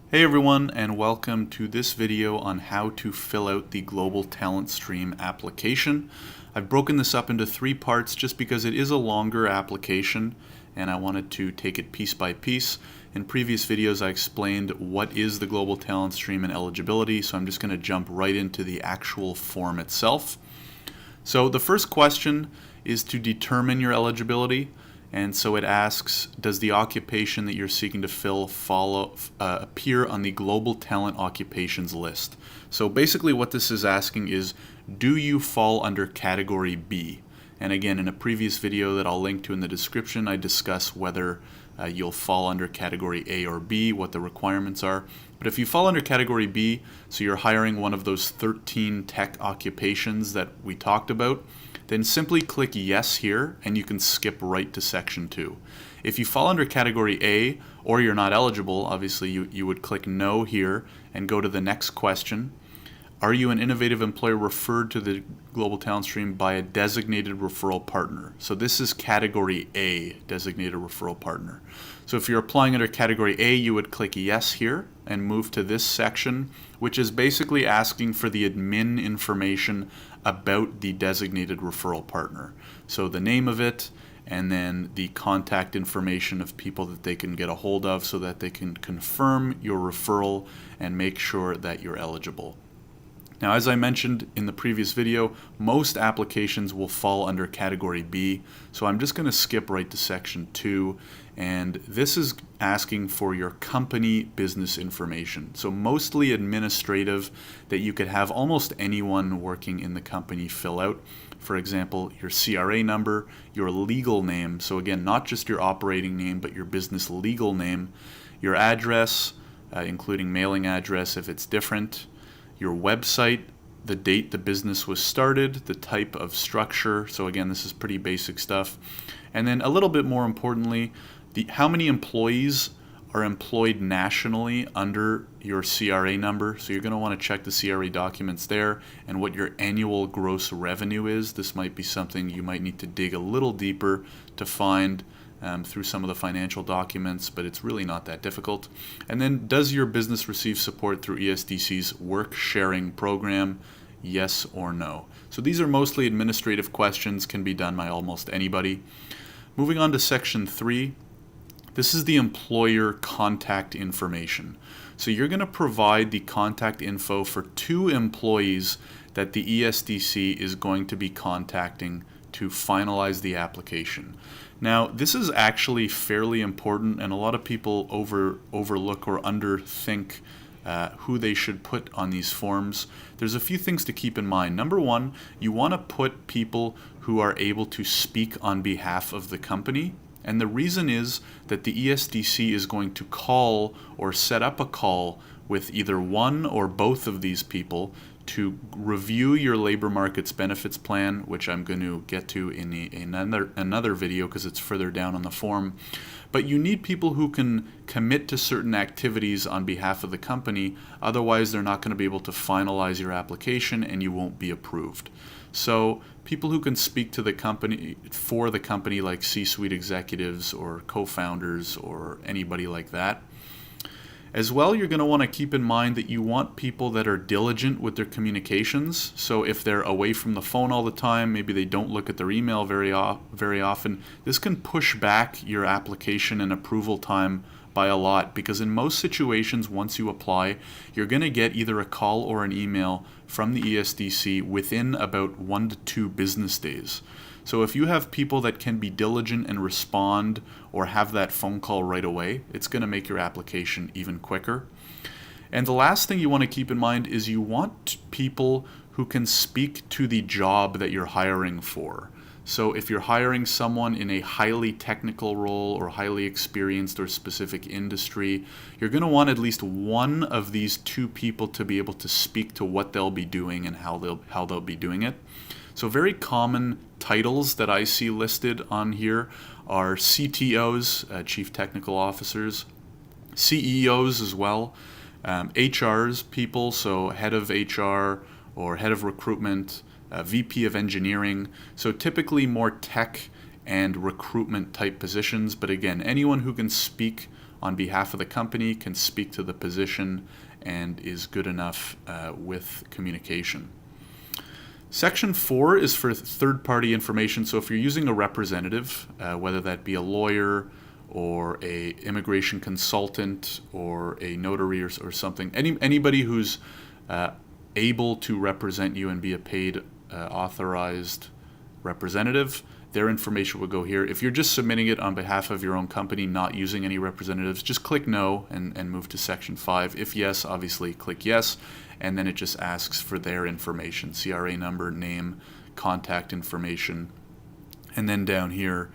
Hey everyone, and welcome to this video on how to fill out the Global Talent Stream application. I've broken this up into 3 parts just because it is a longer application and I wanted to take it piece by piece. In previous videos I explained what is the Global Talent Stream and eligibility, so I'm just going to jump right into the actual form itself. So the first question is to determine your eligibility. And so it asks, does the occupation that you're seeking to fill appear on the Global Talent Occupations list? So basically what this is asking is, do you fall under category B? And again, in a previous video that I'll link to in the description, I discuss whether you'll fall under category A or B, what the requirements are. But if you fall under category B, so you're hiring one of those 13 tech occupations that we talked about, then simply click yes here and you can skip right to section 2. If you fall under category A or you're not eligible, obviously you would click no here and go to the next question. Are you an innovative employer referred to the Global Talent Stream by a designated referral partner? So this is category A, designated referral partner. So if you're applying under category A, you would click yes here and move to this section, which is basically asking for the admin information about the designated referral partner. So the name of it, and then the contact information of people that they can get a hold of so that they can confirm your referral and make sure that you're eligible. Now, as I mentioned in the previous video, most applications will fall under category B, so I'm just going to skip right to section 2, and this is asking for your company business information. So mostly administrative, that you could have almost anyone working in the company fill out. For example, your CRA number, your legal name, so again, not just your operating name, but your business legal name, your address, including mailing address if it's different, your website, the date the business was started, the type of structure, so again this is pretty basic stuff, and then a little bit more importantly, how many employees are employed nationally under your CRA number. So you're going to want to check the CRA documents there, and what your annual gross revenue is. This might be something you might need to dig a little deeper to find through some of the financial documents, but it's really not that difficult. And then, does your business receive support through ESDC's work sharing program? Yes or no. So these are mostly administrative questions, can be done by almost anybody. Moving on to section 3, this is the employer contact information. So you're going to provide the contact info for 2 employees that the ESDC is going to be contacting to finalize the application. Now, this is actually fairly important, and a lot of people overlook or underthink who they should put on these forms. There's a few things to keep in mind. Number 1, you want to put people who are able to speak on behalf of the company. And the reason is that the ESDC is going to call or set up a call with either one or both of these people to review your labor markets benefits plan, which I'm going to get to in another video because it's further down on the form. But you need people who can commit to certain activities on behalf of the company, otherwise they're not going to be able to finalize your application and you won't be approved. So people who can speak to the company, for the company, like C-suite executives or co-founders or anybody like that. As well, you're going to want to keep in mind that you want people that are diligent with their communications. So if they're away from the phone all the time, maybe they don't look at their email very often, this can push back your application and approval time by a lot, because in most situations, once you apply, you're going to get either a call or an email from the ESDC within about 1 to 2 business days. So if you have people that can be diligent and respond or have that phone call right away, it's going to make your application even quicker. And the last thing you want to keep in mind is you want people who can speak to the job that you're hiring for. So if you're hiring someone in a highly technical role or highly experienced or specific industry, you're going to want at least one of these 2 people to be able to speak to what they'll be doing and how they'll be doing it. So very common titles that I see listed on here are CTOs, Chief Technical Officers, CEOs as well, HRs people, so head of HR or head of recruitment, VP of engineering. So typically more tech and recruitment type positions, but again, anyone who can speak on behalf of the company, can speak to the position, and is good enough with communication. Section 4 is for third-party information. So if you're using a representative, whether that be a lawyer or a immigration consultant or a notary or something, anybody who's able to represent you and be a paid authorized representative, their information will go here. If you're just submitting it on behalf of your own company, not using any representatives, just click no and move to section 5. If yes, obviously click yes, and then it just asks for their information, CRA number, name, contact information, and then down here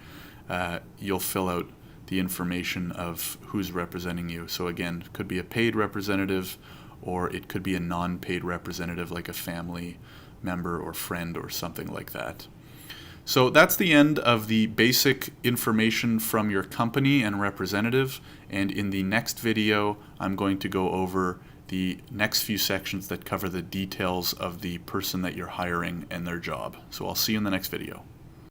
you'll fill out the information of who's representing you. So again, it could be a paid representative, or it could be a non-paid representative like a family member or friend or something like that. So that's the end of the basic information from your company and representative, and in the next video I'm going to go over the next few sections that cover the details of the person that you're hiring and their job. So I'll see you in the next video.